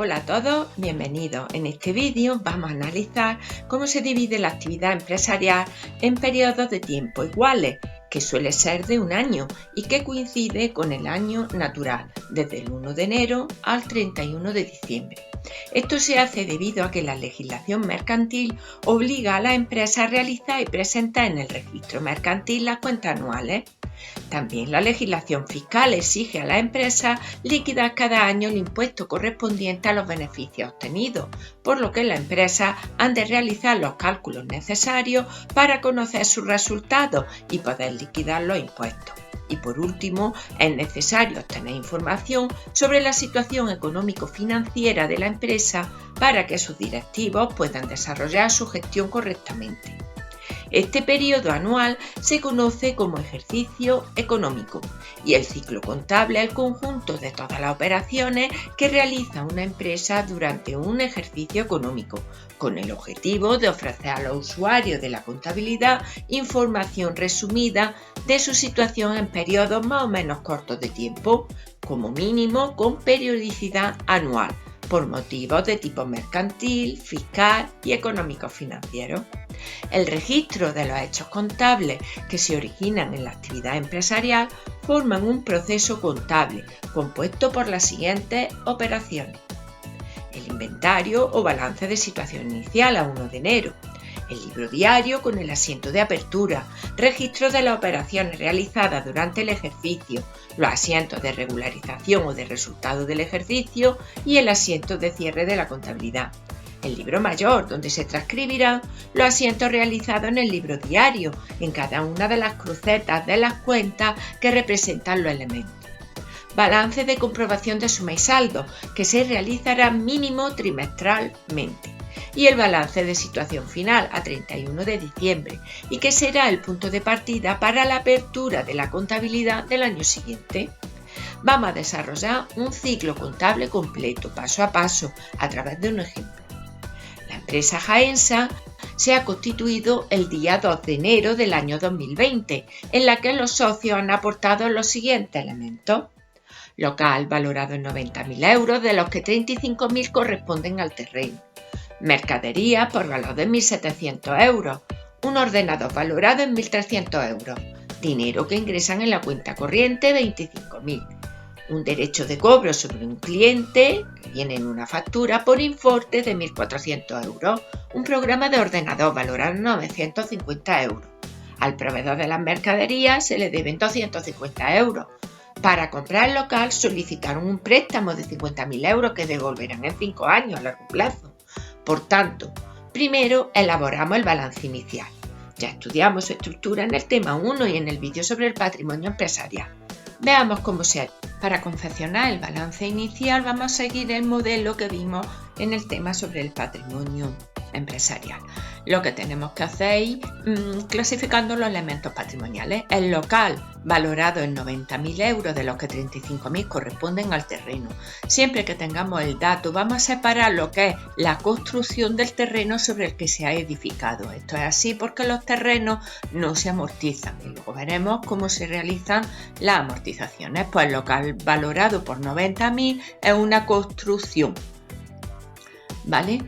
Hola a todos, bienvenidos. En este vídeo vamos a analizar cómo se divide la actividad empresarial en periodos de tiempo iguales, que suele ser de un año y que coincide con el año natural, desde el 1 de enero al 31 de diciembre. Esto se hace debido a que la legislación mercantil obliga a las empresas a realizar y presentar en el registro mercantil las cuentas anuales. También la legislación fiscal exige a las empresas liquidar cada año el impuesto correspondiente a los beneficios obtenidos, por lo que las empresas han de realizar los cálculos necesarios para conocer sus resultados y poder liquidar los impuestos. Y por último, es necesario obtener información sobre la situación económico-financiera de la empresa para que sus directivos puedan desarrollar su gestión correctamente. Este periodo anual se conoce como ejercicio económico y el ciclo contable es el conjunto de todas las operaciones que realiza una empresa durante un ejercicio económico, con el objetivo de ofrecer a los usuarios de la contabilidad información resumida de su situación en periodos más o menos cortos de tiempo, como mínimo con periodicidad anual, por motivos de tipo mercantil, fiscal y económico-financiero. El registro de los hechos contables que se originan en la actividad empresarial forman un proceso contable compuesto por las siguientes operaciones: el inventario o balance de situación inicial a 1 de enero, el libro diario con el asiento de apertura, registro de las operaciones realizadas durante el ejercicio, los asientos de regularización o de resultado del ejercicio y el asiento de cierre de la contabilidad. El libro mayor, donde se transcribirán los asientos realizados en el libro diario, en cada una de las crucetas de las cuentas que representan los elementos. Balance de comprobación de suma y saldo, que se realizará mínimo trimestralmente. Y el balance de situación final a 31 de diciembre, y que será el punto de partida para la apertura de la contabilidad del año siguiente. Vamos a desarrollar un ciclo contable completo, paso a paso, a través de un ejemplo. La empresa Jaensa se ha constituido el día 2 de enero del año 2020, en la que los socios han aportado los siguientes elementos: local valorado en 90.000 euros, de los que 35.000 corresponden al terreno; mercadería por valor de 1.700 euros, un ordenador valorado en 1.300 euros, dinero que ingresan en la cuenta corriente 25.000, un derecho de cobro sobre un cliente que viene en una factura por importe de 1.400 euros, un programa de ordenador valorado en 950 euros. Al proveedor de las mercaderías se le deben 250 euros. Para comprar el local solicitaron un préstamo de 50.000 euros que devolverán en 5 años a largo plazo. Por tanto, primero elaboramos el balance inicial. Ya estudiamos su estructura en el tema 1 y en el vídeo sobre el patrimonio empresarial. Veamos cómo se hace. Para confeccionar el balance inicial vamos a seguir el modelo que vimos en el tema sobre el patrimonio empresarial. Lo que tenemos que hacer es clasificando los elementos patrimoniales. El local valorado en 90.000 euros, de los que 35.000 corresponden al terreno. Siempre que tengamos el dato vamos a separar lo que es la construcción del terreno sobre el que se ha edificado. Esto es así porque los terrenos no se amortizan y luego veremos cómo se realizan las amortizaciones. Pues el local valorado por 90.000 es una construcción, ¿vale?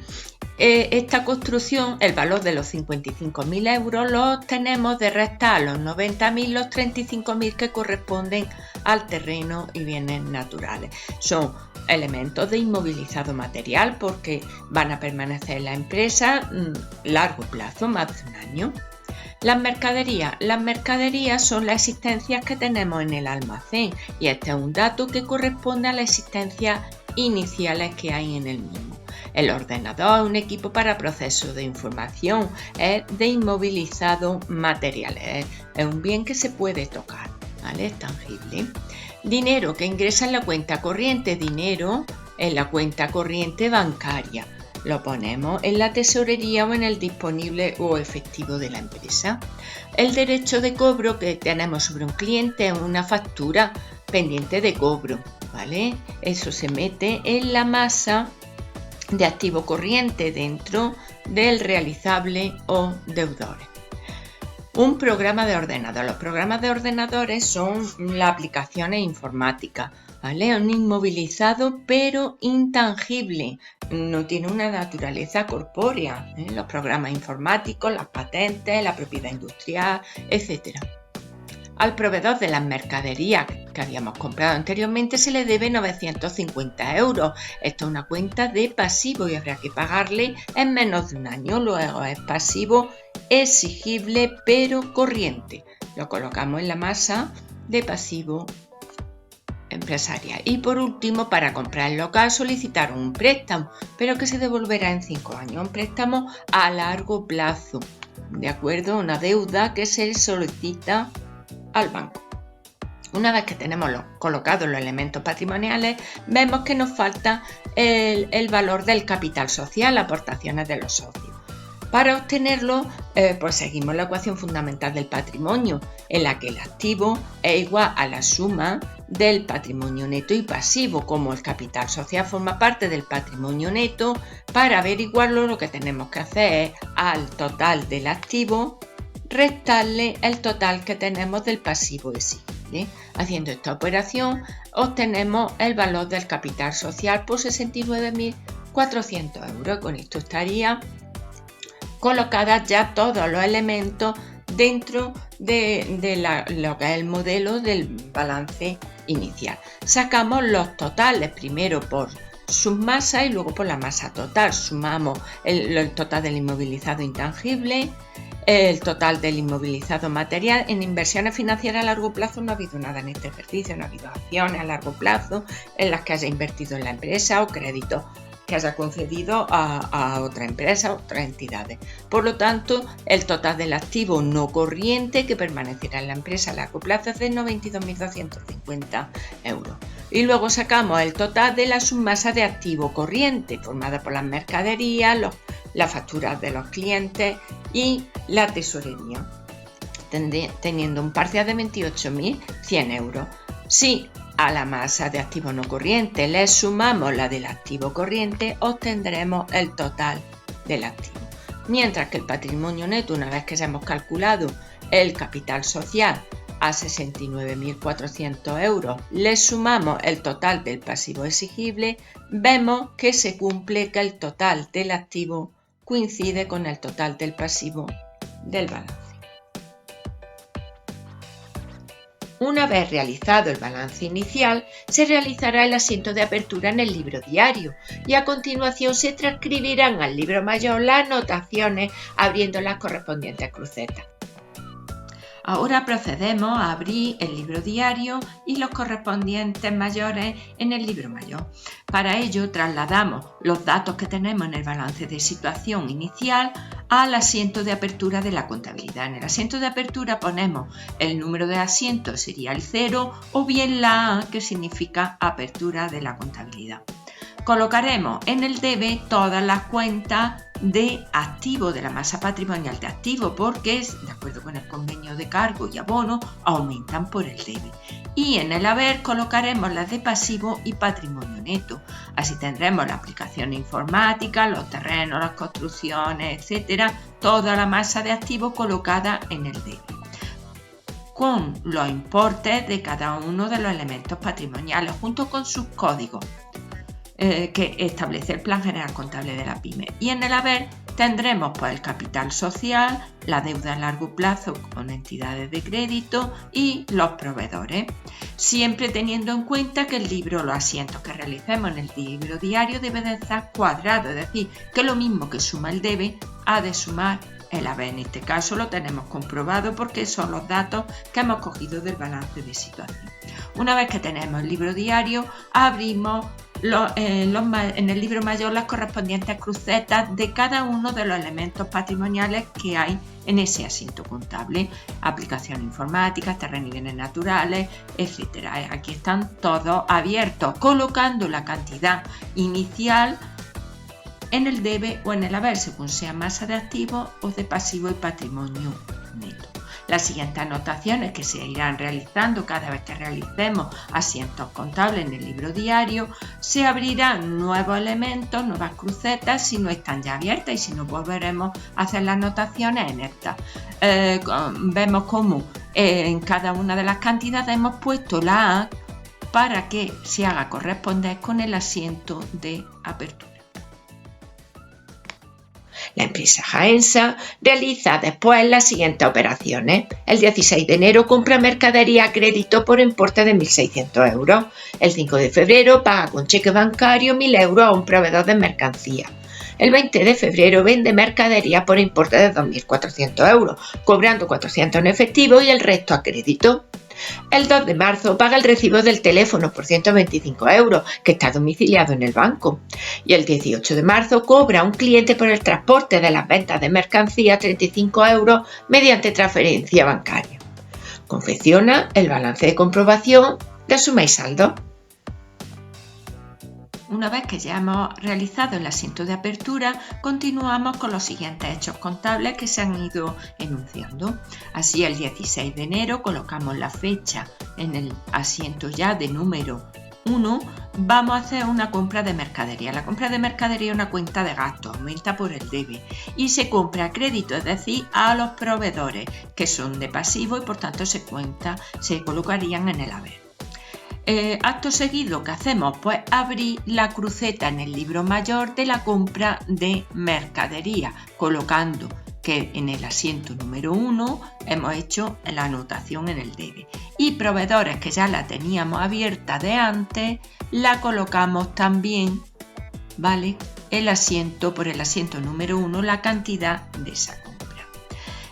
Esta construcción, el valor de los 55.000 euros lo obtenemos de restar a los 90.000 los 35.000 que corresponden al terreno y bienes naturales. Son elementos de inmovilizado material porque van a permanecer en la empresa largo plazo, más de un año. Las mercaderías son las existencias que tenemos en el almacén y este es un dato que corresponde a las existencias iniciales que hay en el mismo. El ordenador es un equipo para procesos de información, es de inmovilizado material, es un bien que se puede tocar, ¿vale? Es tangible. Dinero que ingresa en la cuenta corriente, dinero en la cuenta corriente bancaria. Lo ponemos en la tesorería o en el disponible o efectivo de la empresa. El derecho de cobro que tenemos sobre un cliente es una factura pendiente de cobro, ¿vale? Eso se mete en la masa de activo corriente dentro del realizable o deudores. Un programa de ordenador. Los programas de ordenadores son las aplicaciones informáticas, ¿vale? Un inmovilizado pero intangible, no tiene una naturaleza corpórea, ¿eh? Los programas informáticos, las patentes, la propiedad industrial, etc. Al proveedor de las mercaderías que habíamos comprado anteriormente se le debe 950 €. Esto es una cuenta de pasivo y habrá que pagarle en menos de un año. Luego es pasivo exigible pero corriente. Lo colocamos en la masa de pasivo empresarial. Y por último, para comprar el local solicitaron un préstamo, pero que se devolverá en 5 años. Un préstamo a largo plazo, ¿de acuerdo? Una deuda que se solicita al banco. Una vez que tenemos colocados los elementos patrimoniales, vemos que nos falta el valor del capital social, aportaciones de los socios. Para obtenerlo, pues seguimos la ecuación fundamental del patrimonio, en la que el activo es igual a la suma del patrimonio neto y pasivo. Como el capital social forma parte del patrimonio neto, para averiguarlo lo que tenemos que hacer es al total del activo restarle el total que tenemos del pasivo exigible. Haciendo esta operación obtenemos el valor del capital social por 69.400 €. Con esto estaría colocadas ya todos los elementos dentro de lo que es el modelo del balance inicial. Sacamos los totales primero por sus masas y luego por la masa total. Sumamos el total del inmovilizado intangible, el total del inmovilizado material. En inversiones financieras a largo plazo no ha habido nada en este ejercicio, no ha habido acciones a largo plazo en las que haya invertido en la empresa o créditos que haya concedido a otra empresa o otras entidades. Por lo tanto, el total del activo no corriente que permanecerá en la empresa a largo plazo es de 92.250 €. Y luego sacamos el total de la submasa de activo corriente, formada por las mercaderías, las facturas de los clientes y la tesorería, teniendo un parcial de 28.100 €. Si a la masa de activo no corriente le sumamos la del activo corriente, obtendremos el total del activo. Mientras que el patrimonio neto, una vez que ya hemos calculado el capital social a 69.400 €, le sumamos el total del pasivo exigible, vemos que se cumple que el total del activo coincide con el total del pasivo del balance. Una vez realizado el balance inicial, se realizará el asiento de apertura en el libro diario y a continuación se transcribirán al libro mayor las anotaciones abriendo las correspondientes crucetas. Ahora procedemos a abrir el libro diario y los correspondientes mayores en el libro mayor. Para ello trasladamos los datos que tenemos en el balance de situación inicial al asiento de apertura de la contabilidad. En el asiento de apertura ponemos el número de asiento, sería el 0, o bien la A, que significa apertura de la contabilidad. Colocaremos en el debe todas las cuentas de activo, de la masa patrimonial de activo, porque, de acuerdo con el convenio de cargo y abono, aumentan por el debe. Y en el haber colocaremos las de pasivo y patrimonio neto. Así tendremos la aplicación informática, los terrenos, las construcciones, etcétera, toda la masa de activo colocada en el debe, con los importes de cada uno de los elementos patrimoniales, junto con sus códigos que establece el Plan General Contable de la PYME. Y en el haber tendremos pues, el capital social, la deuda a largo plazo con entidades de crédito y los proveedores. Siempre teniendo en cuenta que los asientos que realicemos en el libro diario deben de estar cuadrados, es decir, que lo mismo que suma el debe ha de sumar el haber. En este caso lo tenemos comprobado porque son los datos que hemos cogido del balance de situación. Una vez que tenemos el libro diario, abrimos en el libro mayor las correspondientes crucetas de cada uno de los elementos patrimoniales que hay en ese asiento contable, aplicación informática, terreno y bienes naturales, etc. Aquí están todos abiertos, colocando la cantidad inicial en el debe o en el haber, según sea masa de activos o de pasivo y patrimonio neto. Las siguientes anotaciones que se irán realizando cada vez que realicemos asientos contables en el libro diario, se abrirán nuevos elementos, nuevas crucetas si no están ya abiertas, y si no, volveremos a hacer las anotaciones en estas. Vemos cómo en cada una de las cantidades hemos puesto la A para que se haga corresponder con el asiento de apertura. La empresa Jaensa realiza después las siguientes operaciones. El 16 de enero compra mercadería a crédito por importe de 1.600 euros. El 5 de febrero paga con cheque bancario 1.000 euros a un proveedor de mercancía. El 20 de febrero vende mercadería por importe de 2.400 euros, cobrando 400 en efectivo y el resto a crédito. El 2 de marzo paga el recibo del teléfono por 125 euros, que está domiciliado en el banco. Y el 18 de marzo cobra a un cliente por el transporte de las ventas de mercancía 35 euros mediante transferencia bancaria. Confecciona el balance de comprobación de suma y saldo. Una vez que ya hemos realizado el asiento de apertura, continuamos con los siguientes hechos contables que se han ido enunciando. Así, el 16 de enero colocamos la fecha en el asiento ya de número 1. Vamos a hacer una compra de mercadería. La compra de mercadería es una cuenta de gasto, aumenta por el debe, y se compra a crédito, es decir, a los proveedores, que son de pasivo y por tanto se colocarían en el haber. Acto seguido, ¿qué hacemos? Pues abrir la cruceta en el libro mayor de la compra de mercadería, colocando que en el asiento número 1 hemos hecho la anotación en el debe. Y proveedores, que ya la teníamos abierta de antes, la colocamos también, ¿vale? Por el asiento número 1, la cantidad de esa compra.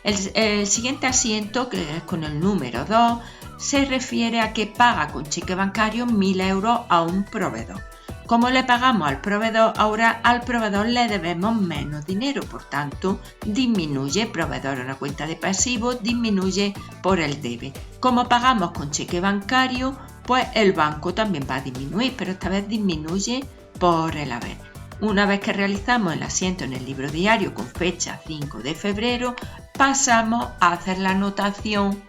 El siguiente asiento, que es con el número 2, se refiere a que paga con cheque bancario 1.000 euros a un proveedor. Como le pagamos al proveedor, ahora al proveedor le debemos menos dinero, por tanto disminuye. Proveedor una cuenta de pasivo, disminuye por el debe. Como pagamos con cheque bancario, pues el banco también va a disminuir, pero esta vez disminuye por el haber. Una vez que realizamos el asiento en el libro diario con fecha 5 de febrero, pasamos a hacer la anotación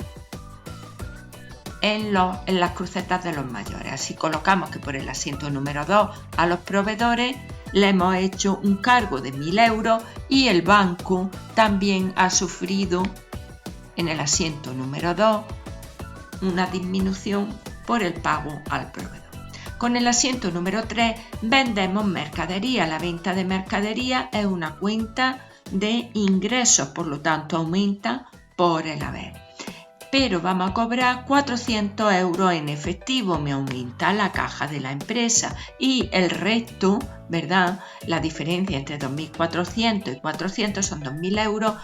en las crucetas de los mayores. Así colocamos que por el asiento número 2 a los proveedores le hemos hecho un cargo de 1.000 euros y el banco también ha sufrido en el asiento número 2 una disminución por el pago al proveedor. Con el asiento número 3 vendemos mercadería. La venta de mercadería es una cuenta de ingresos, por lo tanto aumenta por el haber. Pero vamos a cobrar 400 euros en efectivo, me aumenta la caja de la empresa, y el resto, ¿verdad? La diferencia entre 2.400 y 400 son 2.000 euros,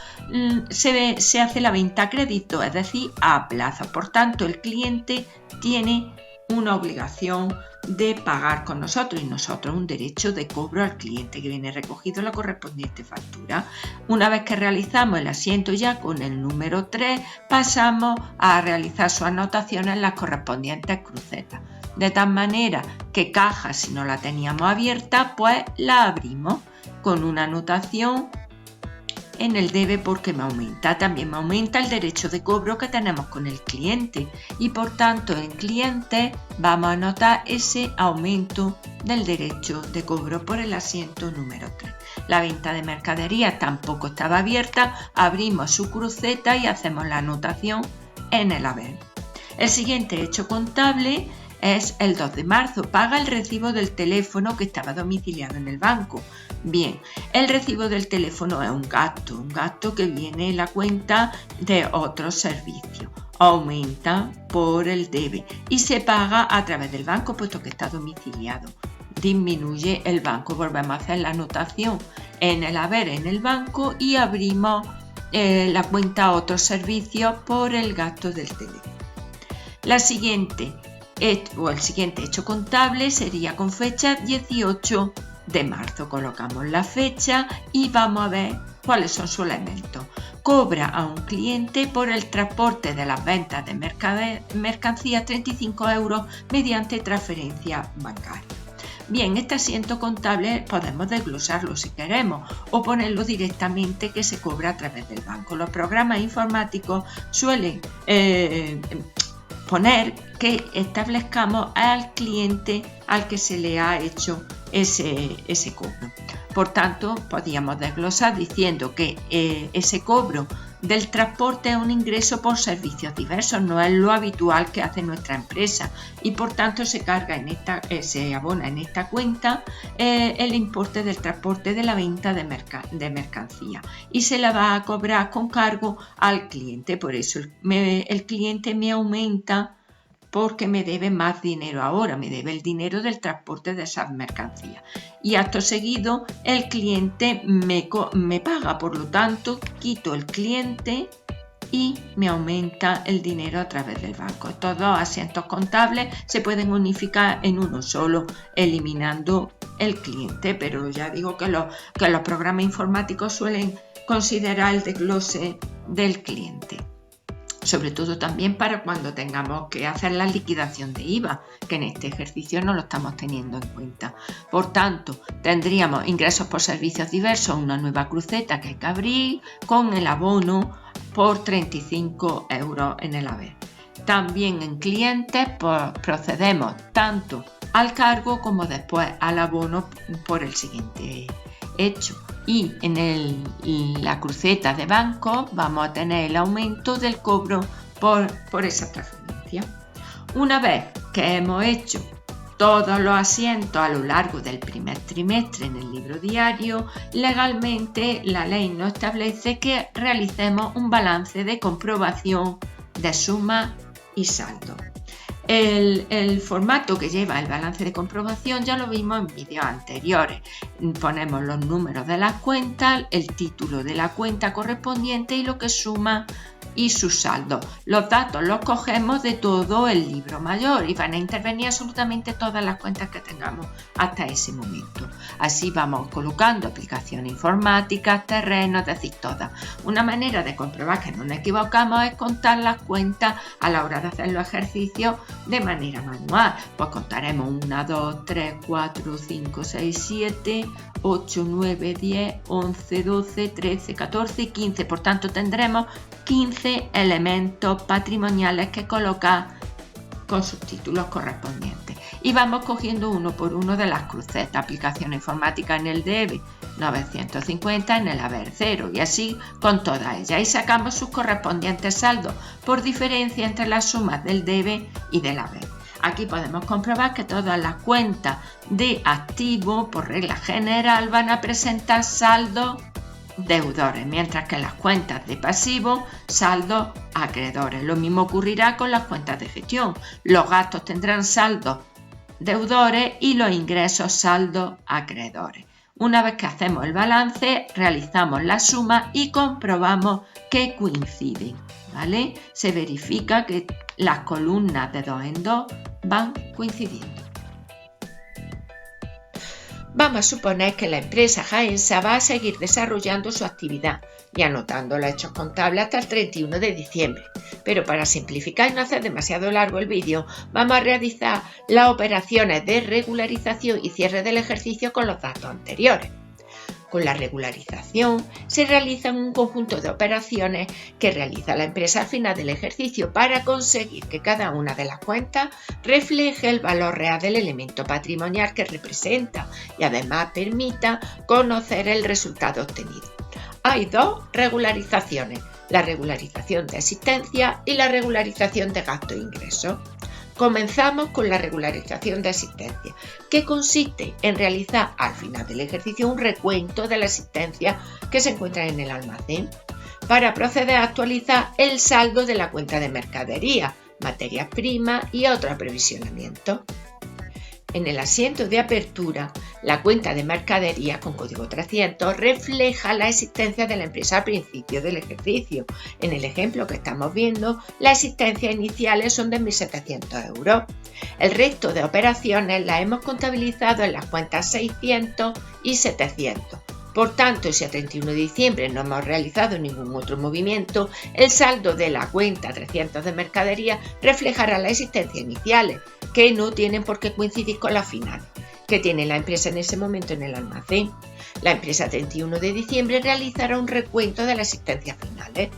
se hace la venta a crédito, es decir, a plazo. Por tanto, el cliente tiene una obligación de pagar con nosotros y nosotros un derecho de cobro al cliente, que viene recogido en la correspondiente factura. Una vez que realizamos el asiento ya con el número 3, pasamos a realizar sus anotaciones en las correspondientes crucetas. De tal manera que caja, si no la teníamos abierta, pues la abrimos con una anotación en el debe porque también me aumenta el derecho de cobro que tenemos con el cliente, y por tanto en cliente vamos a anotar ese aumento del derecho de cobro por el asiento número 3. La venta de mercadería tampoco estaba abierta, abrimos su cruceta y hacemos la anotación en el haber. El siguiente hecho contable es el 2 de marzo, paga el recibo del teléfono que estaba domiciliado en el banco. Bien, el recibo del teléfono es un gasto que viene en la cuenta de otros servicios. Aumenta por el debe y se paga a través del banco puesto que está domiciliado. Disminuye el banco, volvemos a hacer la anotación en el haber en el banco y abrimos la cuenta a otros servicios por el gasto del teléfono. El siguiente hecho contable sería con fecha 18 de marzo. Colocamos la fecha y vamos a ver cuáles son sus elementos. Cobra a un cliente por el transporte de las ventas de mercancía 35 euros mediante transferencia bancaria. Bien, este asiento contable podemos desglosarlo si queremos o ponerlo directamente que se cobra a través del banco. Los programas informáticos suelen poner que establezcamos al cliente al que se le ha hecho ese cobro. Por tanto, podríamos desglosar diciendo que ese cobro del transporte es un ingreso por servicios diversos, no es lo habitual que hace nuestra empresa y por tanto se abona en esta cuenta el importe del transporte de la venta de mercancía y se la va a cobrar con cargo al cliente. Por eso el cliente me aumenta porque me debe más dinero ahora, me debe el dinero del transporte de esas mercancías. Y acto seguido el cliente me paga, por lo tanto quito el cliente y me aumenta el dinero a través del banco. Estos dos asientos contables se pueden unificar en uno solo, eliminando el cliente, pero ya digo que los programas informáticos suelen considerar el desglose del cliente. Sobre todo también para cuando tengamos que hacer la liquidación de IVA, que en este ejercicio no lo estamos teniendo en cuenta. Por tanto, tendríamos ingresos por servicios diversos, una nueva cruceta que hay que abrir con el abono por 35 € en el haber. También en clientes procedemos tanto al cargo como después al abono por el siguiente hecho. Y en la cruceta de banco vamos a tener el aumento del cobro por esa transferencia. Una vez que hemos hecho todos los asientos a lo largo del primer trimestre en el libro diario, legalmente la ley nos establece que realicemos un balance de comprobación de suma y saldo. El formato que lleva el balance de comprobación ya lo vimos en vídeos anteriores. Ponemos los números de las cuentas, el título de la cuenta correspondiente y lo que suma y su saldo. Los datos los cogemos de todo el libro mayor y van a intervenir absolutamente todas las cuentas que tengamos hasta ese momento. Así vamos colocando aplicaciones informáticas, terrenos, es decir, todas. Una manera de comprobar que no nos equivocamos es contar las cuentas a la hora de hacer los ejercicios de manera manual. Pues contaremos 1, 2, 3, 4, 5, 6, 7, 8, 9, 10, 11, 12, 13, 14 y 15. Por tanto, tendremos 15 elementos patrimoniales que colocar con sus títulos correspondientes. Y vamos cogiendo uno por uno de las crucetas, aplicación informática en el debe, 950 en el haber 0 y así con todas ellas. Y sacamos sus correspondientes saldos por diferencia entre las sumas del debe y del haber. Aquí podemos comprobar que todas las cuentas de activo, por regla general, van a presentar saldos deudores, mientras que las cuentas de pasivo, saldos acreedores. Lo mismo ocurrirá con las cuentas de gestión. Los gastos tendrán saldos deudores y los ingresos saldos acreedores. Una vez que hacemos el balance, realizamos la suma y comprobamos que coinciden, ¿vale? Se verifica que las columnas de 2 en 2 van coincidiendo. Vamos a suponer que la empresa Jaensa va a seguir desarrollando su actividad y anotando los hechos contables hasta el 31 de diciembre. Pero para simplificar y no hacer demasiado largo el vídeo, vamos a realizar las operaciones de regularización y cierre del ejercicio con los datos anteriores. Con la regularización se realizan un conjunto de operaciones que realiza la empresa al final del ejercicio para conseguir que cada una de las cuentas refleje el valor real del elemento patrimonial que representa y además permita conocer el resultado obtenido. Hay dos regularizaciones, la regularización de existencia y la regularización de gastos e ingresos. Comenzamos con la regularización de existencia, que consiste en realizar al final del ejercicio un recuento de la existencia que se encuentra en el almacén para proceder a actualizar el saldo de la cuenta de mercadería, materias primas y otro aprovisionamiento. En el asiento de apertura, la cuenta de mercadería con código 300 refleja la existencia de la empresa al principio del ejercicio. En el ejemplo que estamos viendo, las existencias iniciales son de 1.700 euros. El resto de operaciones las hemos contabilizado en las cuentas 600 y 700. Por tanto, si a 31 de diciembre no hemos realizado ningún otro movimiento, el saldo de la cuenta 300 de mercadería reflejará las existencias iniciales, que no tienen por qué coincidir con las finales. que tiene la empresa en ese momento en el almacén. La empresa 31 de diciembre realizará un recuento de las existencias finales.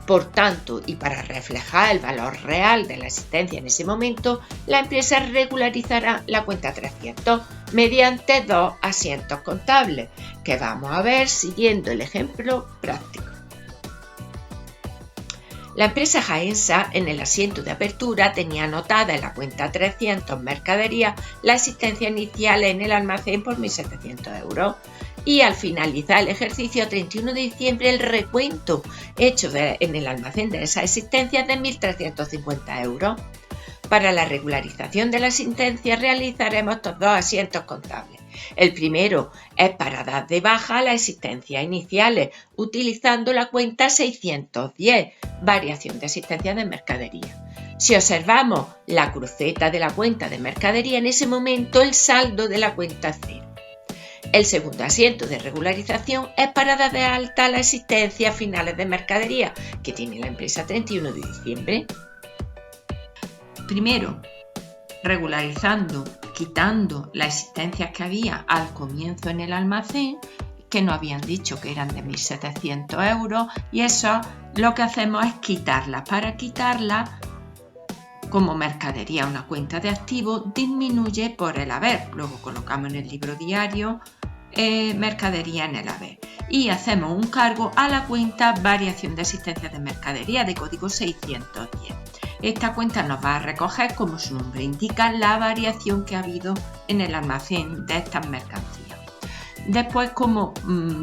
Por tanto, y para reflejar el valor real de la existencia en ese momento, la empresa regularizará la cuenta 300 mediante dos asientos contables, que vamos a ver siguiendo el ejemplo práctico. La empresa Jaensa, en el asiento de apertura, tenía anotada en la cuenta 300 mercadería la existencia inicial en el almacén por 1.700 euros. Y al finalizar el ejercicio 31 de diciembre, el recuento hecho en el almacén de esa existencia es de 1.350 euros. Para la regularización de la existencia realizaremos estos dos asientos contables. El primero es para dar de baja las existencias iniciales, utilizando la cuenta 610, variación de existencia de mercadería. Si observamos la cruceta de la cuenta de mercadería, en ese momento el saldo de la cuenta es cero. El segundo asiento de regularización es para dar de alta las existencias finales de mercadería que tiene la empresa 31 de diciembre. Primero, regularizando, quitando las existencias que había al comienzo en el almacén, que nos habían dicho que eran de 1.700 euros, y eso lo que hacemos es quitarlas. Para quitarlas, como mercadería, una cuenta de activos, disminuye por el haber. Luego colocamos en el libro diario mercadería en el haber y hacemos un cargo a la cuenta variación de existencia de mercadería de código 610. Esta cuenta nos va a recoger, como su nombre indica, la variación que ha habido en el almacén de estas mercancías. Después, como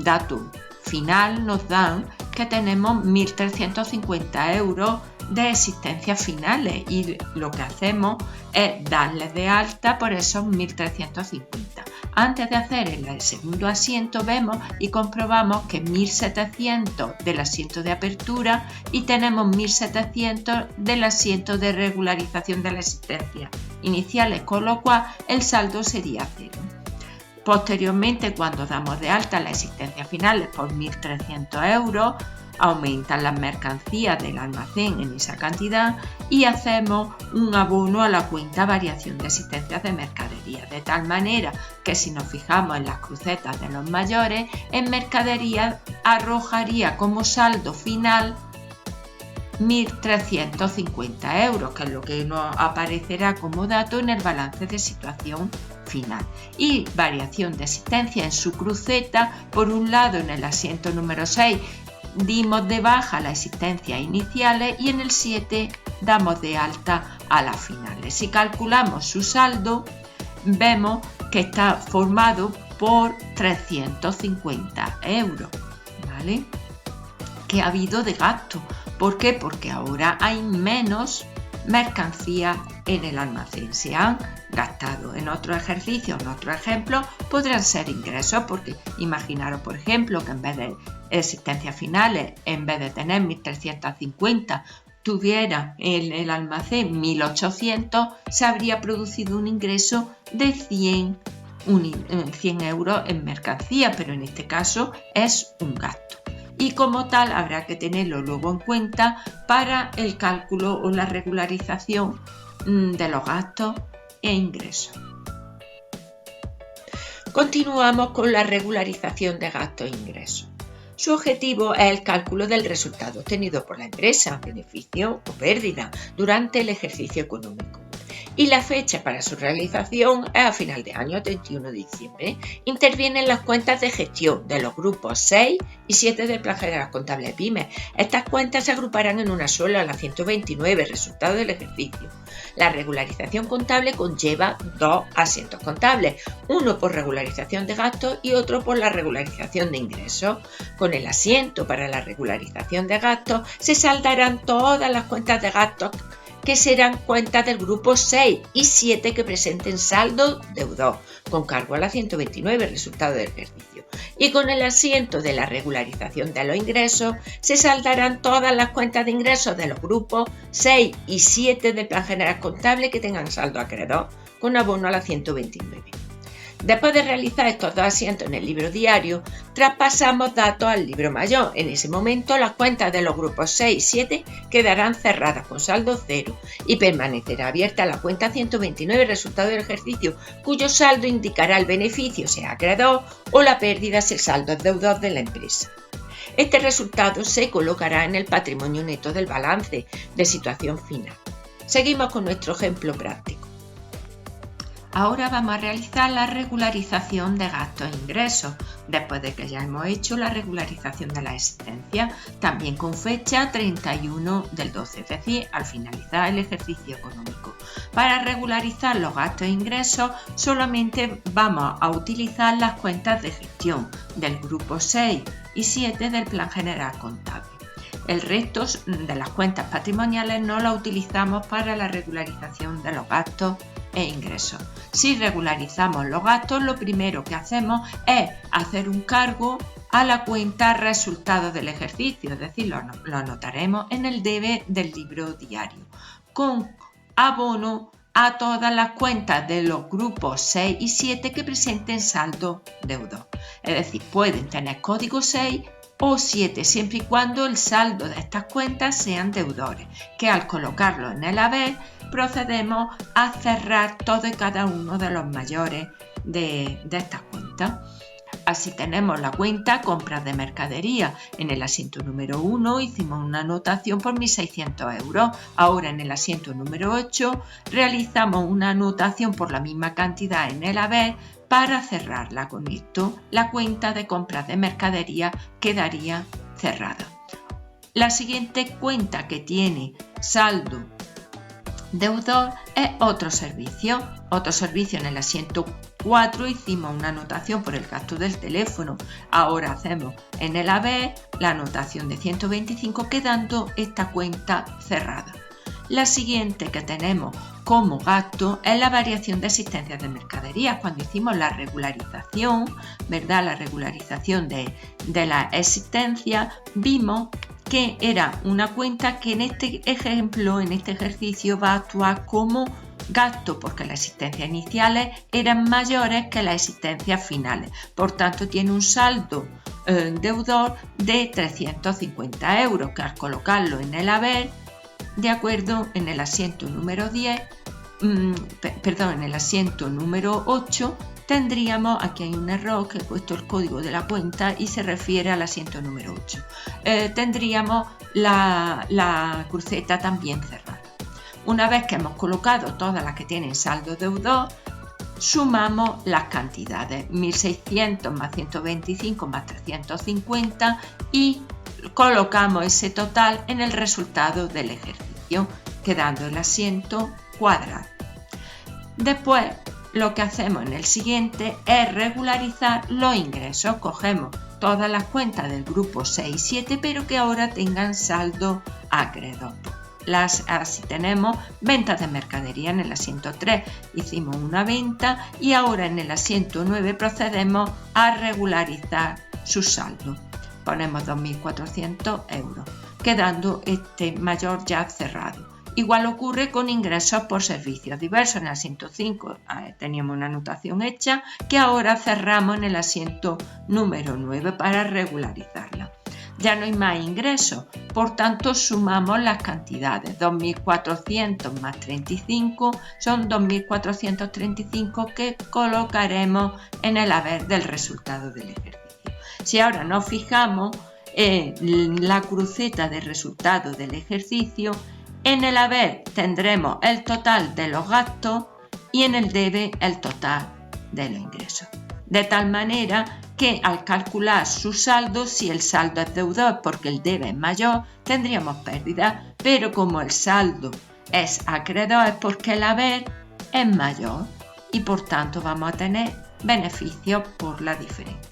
dato final, nos dan que tenemos 1.350 euros de existencias finales y lo que hacemos es darles de alta por esos 1.350. Antes de hacer el segundo asiento vemos y comprobamos que 1.700 del asiento de apertura y tenemos 1.700 del asiento de regularización de las existencias iniciales, con lo cual el saldo sería cero. Posteriormente, cuando damos de alta las existencias finales por 1.300 euros, aumentan las mercancías del almacén en esa cantidad y hacemos un abono a la cuenta variación de existencias de mercadería, de tal manera que si nos fijamos en las crucetas de los mayores, en mercadería arrojaría como saldo final 1.350 euros, que es lo que nos aparecerá como dato en el balance de situación final. Y variación de existencia en su cruceta, por un lado en el asiento número 6 dimos de baja las existencias iniciales y en el 7 damos de alta a las finales. Si calculamos su saldo, vemos que está formado por 350 euros, ¿vale? Que ha habido de gasto. ¿Por qué? Porque ahora hay menos mercancías en el almacén, se han gastado. En otros ejercicios, en otros ejemplos, podrán ser ingresos, porque imaginaros, por ejemplo, que en vez de existencias finales, en vez de tener 1.350, tuviera en el almacén 1.800, se habría producido un ingreso de 100 euros en mercancía, pero en este caso es un gasto. Y como tal habrá que tenerlo luego en cuenta para el cálculo o la regularización de los gastos e ingresos. Continuamos con la regularización de gastos e ingresos. Su objetivo es el cálculo del resultado obtenido por la empresa, beneficio o pérdida, durante el ejercicio económico. Y la fecha para su realización es a final de año, 31 de diciembre. Intervienen las cuentas de gestión de los grupos 6 y 7 del Plan General Contable PYME. Estas cuentas se agruparán en una sola, la 129, resultado del ejercicio. La regularización contable conlleva dos asientos contables, uno por regularización de gastos y otro por la regularización de ingresos. Con el asiento para la regularización de gastos se saldarán todas las cuentas de gastos que serán cuentas del grupo 6 y 7 que presenten saldo deudor, con cargo a la 129, resultado del ejercicio. Y con el asiento de la regularización de los ingresos, se saldarán todas las cuentas de ingresos de los grupos 6 y 7 del Plan General Contable que tengan saldo acreedor, con abono a la 129. Después de realizar estos dos asientos en el libro diario, traspasamos datos al libro mayor. En ese momento, las cuentas de los grupos 6 y 7 quedarán cerradas con saldo 0 y permanecerá abierta la cuenta 129 resultado del ejercicio, cuyo saldo indicará el beneficio si es acreedor o la pérdida si el saldo es deudor de la empresa. Este resultado se colocará en el patrimonio neto del balance de situación final. Seguimos con nuestro ejemplo práctico. Ahora vamos a realizar la regularización de gastos e ingresos, después de que ya hemos hecho la regularización de la existencia, también con fecha 31 del 12, es decir, al finalizar el ejercicio económico. Para regularizar los gastos e ingresos solamente vamos a utilizar las cuentas de gestión del grupo 6 y 7 del Plan General Contable. El resto de las cuentas patrimoniales no las utilizamos para la regularización de los gastos e ingresos. Si regularizamos los gastos, lo primero que hacemos es hacer un cargo a la cuenta resultado del ejercicio, es decir, lo anotaremos en el debe del libro diario, con abono a todas las cuentas de los grupos 6 y 7 que presenten saldo deudor. Es decir, pueden tener código 6 o 7 siempre y cuando el saldo de estas cuentas sean deudores, que al colocarlo en el haber procedemos a cerrar todo y cada uno de los mayores de estas cuentas. Así tenemos la cuenta compras de mercadería. En el asiento número 1 hicimos una anotación por 1.600 euros. Ahora en el asiento número 8 realizamos una anotación por la misma cantidad en el haber para cerrarla. Con esto la cuenta de compras de mercadería quedaría cerrada. La siguiente cuenta que tiene saldo deudor es otro servicio. Otro servicio en el asiento 4 hicimos una anotación por el gasto del teléfono. Ahora hacemos en el haber la anotación de 125 quedando esta cuenta cerrada. La siguiente que tenemos como gasto es la variación de existencias de mercaderías. Cuando hicimos la regularización, ¿verdad? La regularización de la existencia, vimos que era una cuenta que en este ejemplo, en este ejercicio, va a actuar como gasto porque las existencias iniciales eran mayores que las existencias finales. Por tanto, tiene un saldo deudor de 350 euros que al colocarlo en el haber, de acuerdo, en el asiento número 10, en el asiento número 8, tendríamos, aquí hay un error que he puesto el código de la cuenta y se refiere al asiento número 8. Tendríamos la cruceta también cerrada. Una vez que hemos colocado todas las que tienen saldo deudor, sumamos las cantidades, 1.600 más 125 más 350 y colocamos ese total en el resultado del ejercicio, quedando el asiento cuadrado. Después, lo que hacemos en el siguiente es regularizar los ingresos. Cogemos todas las cuentas del grupo 6 y 7, pero que ahora tengan saldo acreedor. Así tenemos ventas de mercadería. En el asiento 3 hicimos una venta y ahora en el asiento 9 procedemos a regularizar su saldo. Ponemos 2.400 euros, quedando este mayor ya cerrado. Igual ocurre con ingresos por servicios diversos. En el asiento 5 teníamos una anotación hecha que ahora cerramos en el asiento número 9 para regularizarla. Ya no hay más ingresos, por tanto sumamos las cantidades. 2.400 más 35 son 2.435 que colocaremos en el haber del resultado del ejercicio. Si ahora nos fijamos en la cruceta de resultado del ejercicio, en el haber tendremos el total de los gastos y en el debe el total de los ingresos. De tal manera que al calcular su saldo, si el saldo es deudor porque el debe es mayor, tendríamos pérdida, pero como el saldo es acreedor es porque el haber es mayor y por tanto vamos a tener beneficios por la diferencia.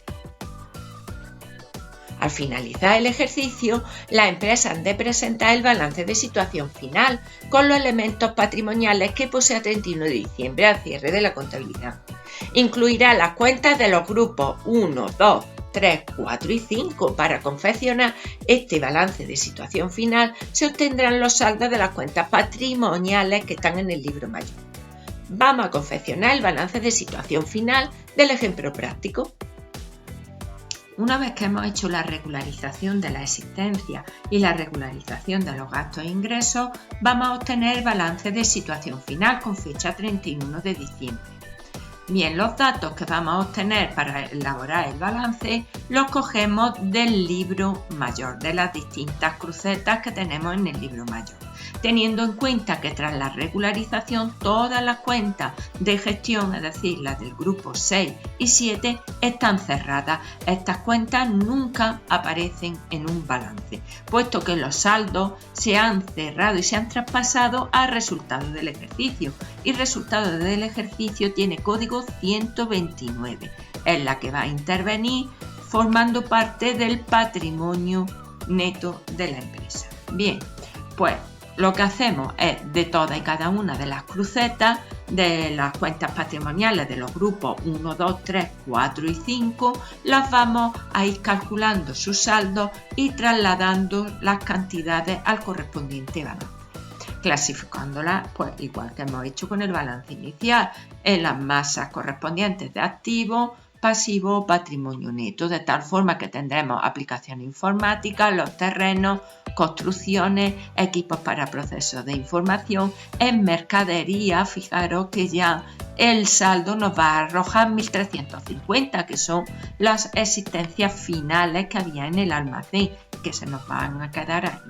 Al finalizar el ejercicio, las empresas han de presentar el balance de situación final con los elementos patrimoniales que posee a 31 de diciembre al cierre de la contabilidad. Incluirá las cuentas de los grupos 1, 2, 3, 4 y 5. Para confeccionar este balance de situación final se obtendrán los saldos de las cuentas patrimoniales que están en el libro mayor. vamos a confeccionar el balance de situación final del ejemplo práctico. Una vez que hemos hecho la regularización de la existencia y la regularización de los gastos e ingresos, vamos a obtener el balance de situación final con fecha 31 de diciembre. Bien, los datos que vamos a obtener para elaborar el balance los cogemos del libro mayor, de las distintas crucetas que tenemos en el libro mayor, teniendo en cuenta que tras la regularización todas las cuentas de gestión, es decir, las del grupo 6 y 7, están cerradas. Estas cuentas nunca aparecen en un balance, puesto que los saldos se han cerrado y se han traspasado al resultado del ejercicio, y el resultado del ejercicio tiene código 129, en la que va a intervenir formando parte del patrimonio neto de la empresa. Bien, pues lo que hacemos es, de todas y cada una de las crucetas de las cuentas patrimoniales de los grupos 1, 2, 3, 4 y 5, las vamos a ir calculando sus saldos y trasladando las cantidades al correspondiente balance, clasificándolas, pues igual que hemos hecho con el balance inicial, en las masas correspondientes de activos, pasivo o patrimonio neto, de tal forma que tendremos aplicaciones informáticas, los terrenos, construcciones, equipos para procesos de información. En mercadería, fijaros que ya el saldo nos va a arrojar 1.350, que son las existencias finales que había en el almacén, que se nos van a quedar ahí.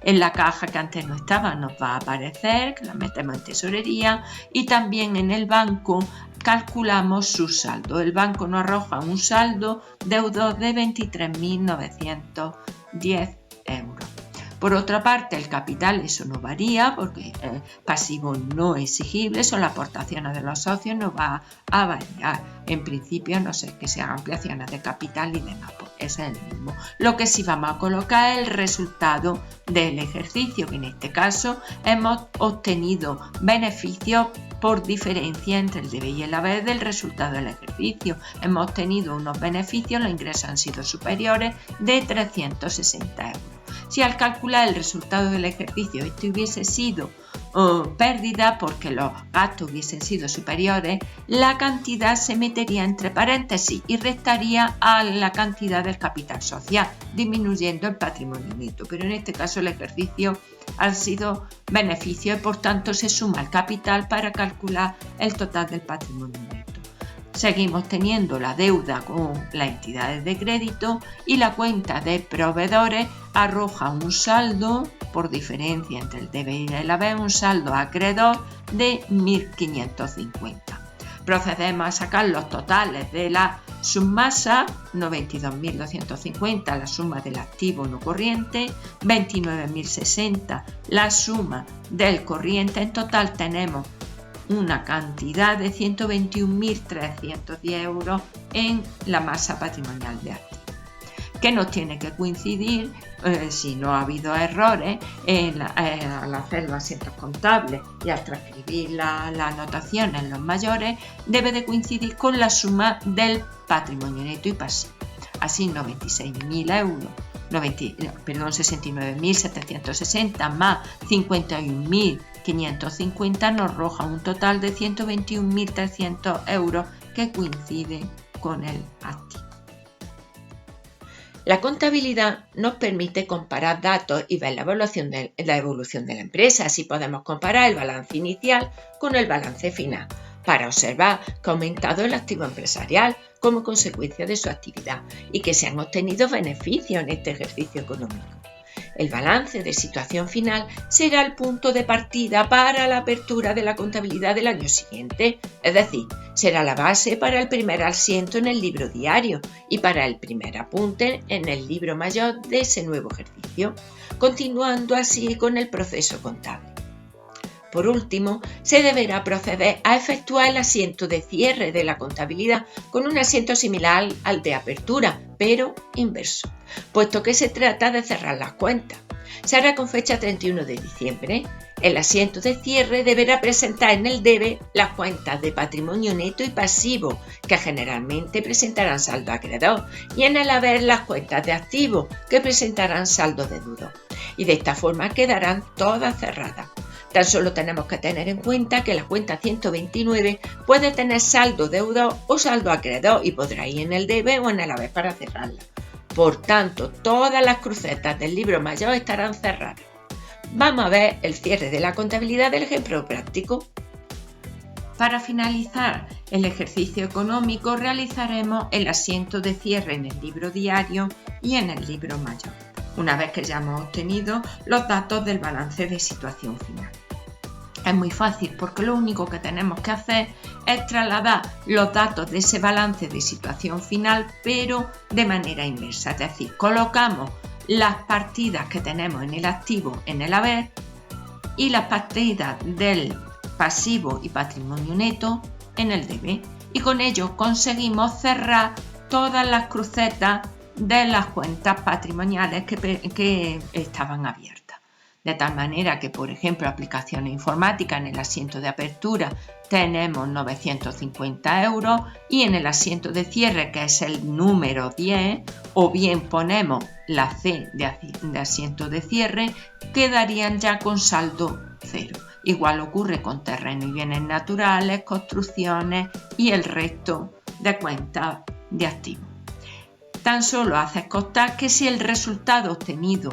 En la caja que antes no estaba nos va a aparecer, que la metemos en tesorería, y también en el banco calculamos su saldo. El banco nos arroja un saldo deudo de 23.910 euros. Por otra parte, el capital, eso no varía porque pasivo no exigible, son las aportaciones de los socios, no va a variar. En principio, a no ser que sean ampliaciones de capital y demás, pues ese es el mismo. Lo que sí vamos a colocar es el resultado del ejercicio, que en este caso hemos obtenido beneficios por diferencia entre el debe y el haber del resultado del ejercicio. Hemos obtenido unos beneficios, los ingresos han sido superiores de 360 euros. Si al calcular el resultado del ejercicio esto hubiese sido pérdida porque los gastos hubiesen sido superiores, la cantidad se metería entre paréntesis y restaría a la cantidad del capital social, disminuyendo el patrimonio neto. Pero en este caso el ejercicio ha sido beneficio y por tanto se suma el capital para calcular el total del patrimonio neto. Seguimos teniendo la deuda con las entidades de crédito y la cuenta de proveedores arroja un saldo por diferencia entre el debe y el haber, un saldo acreedor de 1.550. Procedemos a sacar los totales de la submasa, 92.250 la suma del activo no corriente, 29.060 la suma del corriente. En total tenemos una cantidad de 121.310 euros en la masa patrimonial de activos, que nos tiene que coincidir, si no ha habido errores al hacer los asientos contables y al transcribir la anotación en los mayores, debe de coincidir con la suma del patrimonio neto y pasivo. Así 96.000 euros, 69.760 más 51.550 nos arroja un total de 121.300 euros que coincide con el activo. La contabilidad nos permite comparar datos y ver la evolución de la empresa. Así podemos comparar el balance inicial con el balance final para observar que ha aumentado el activo empresarial como consecuencia de su actividad y que se han obtenido beneficios en este ejercicio económico. El balance de situación final será el punto de partida para la apertura de la contabilidad del año siguiente, es decir, será la base para el primer asiento en el libro diario y para el primer apunte en el libro mayor de ese nuevo ejercicio, continuando así con el proceso contable. Por último, se deberá proceder a efectuar el asiento de cierre de la contabilidad con un asiento similar al de apertura, pero inverso, puesto que se trata de cerrar las cuentas. Se hará con fecha 31 de diciembre. El asiento de cierre deberá presentar en el debe las cuentas de patrimonio neto y pasivo, que generalmente presentarán saldo acreedor, y en el haber las cuentas de activo, que presentarán saldo deudor. Y de esta forma quedarán todas cerradas. Tan solo tenemos que tener en cuenta que la cuenta 129 puede tener saldo deudor o saldo acreedor y podrá ir en el debe o en el haber para cerrarla. Por tanto, todas las crucetas del libro mayor estarán cerradas. Vamos a ver el cierre de la contabilidad del ejemplo práctico. Para finalizar el ejercicio económico realizaremos el asiento de cierre en el libro diario y en el libro mayor, una vez que ya hemos obtenido los datos del balance de situación final. Es muy fácil porque lo único que tenemos que hacer es trasladar los datos de ese balance de situación final, pero de manera inversa, es decir, colocamos las partidas que tenemos en el activo en el haber y las partidas del pasivo y patrimonio neto en el debe, y con ello conseguimos cerrar todas las crucetas de las cuentas patrimoniales que estaban abiertas. De tal manera que, por ejemplo, aplicaciones informáticas, en el asiento de apertura tenemos 950 € y en el asiento de cierre, que es el número 10, o bien ponemos la C de asiento de cierre, quedarían ya con saldo cero. Igual ocurre con terrenos y bienes naturales, construcciones y el resto de cuentas de activos. Tan solo hace constar que si el resultado obtenido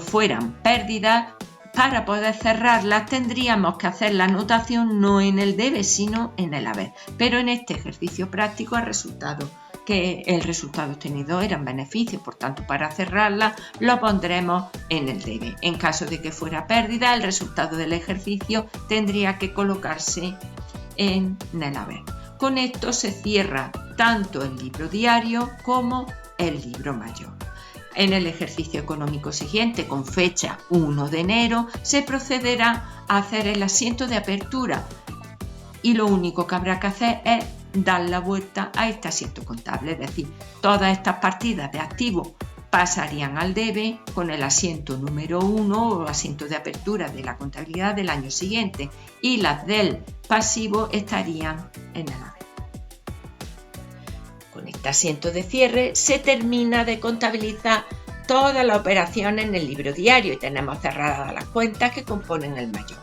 fueran pérdidas, para poder cerrarlas tendríamos que hacer la anotación no en el debe sino en el haber, pero en este ejercicio práctico el resultado obtenido eran beneficios, por tanto para cerrarla lo pondremos en el debe. En caso de que fuera pérdida, el resultado del ejercicio tendría que colocarse en el haber. Con esto se cierra tanto el libro diario como el libro mayor. En el ejercicio económico siguiente, con fecha 1 de enero, se procederá a hacer el asiento de apertura y lo único que habrá que hacer es dar la vuelta a este asiento contable, es decir, todas estas partidas de activos pasarían al debe con el asiento número 1 o asiento de apertura de la contabilidad del año siguiente y las del pasivo estarían en el haber. Con este asiento de cierre se termina de contabilizar todas las operaciones en el libro diario y tenemos cerradas las cuentas que componen el mayor.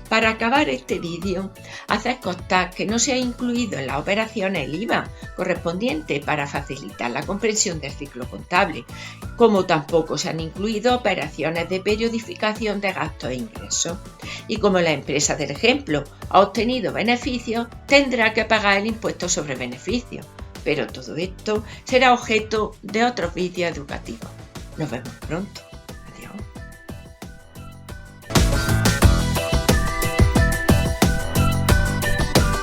Para acabar este vídeo, hacer constar que no se ha incluido en las operaciones el IVA correspondiente para facilitar la comprensión del ciclo contable, como tampoco se han incluido operaciones de periodificación de gastos e ingresos. Y como la empresa del ejemplo ha obtenido beneficios, tendrá que pagar el impuesto sobre beneficios. Pero todo esto será objeto de otros vídeos educativos. Nos vemos pronto. Adiós.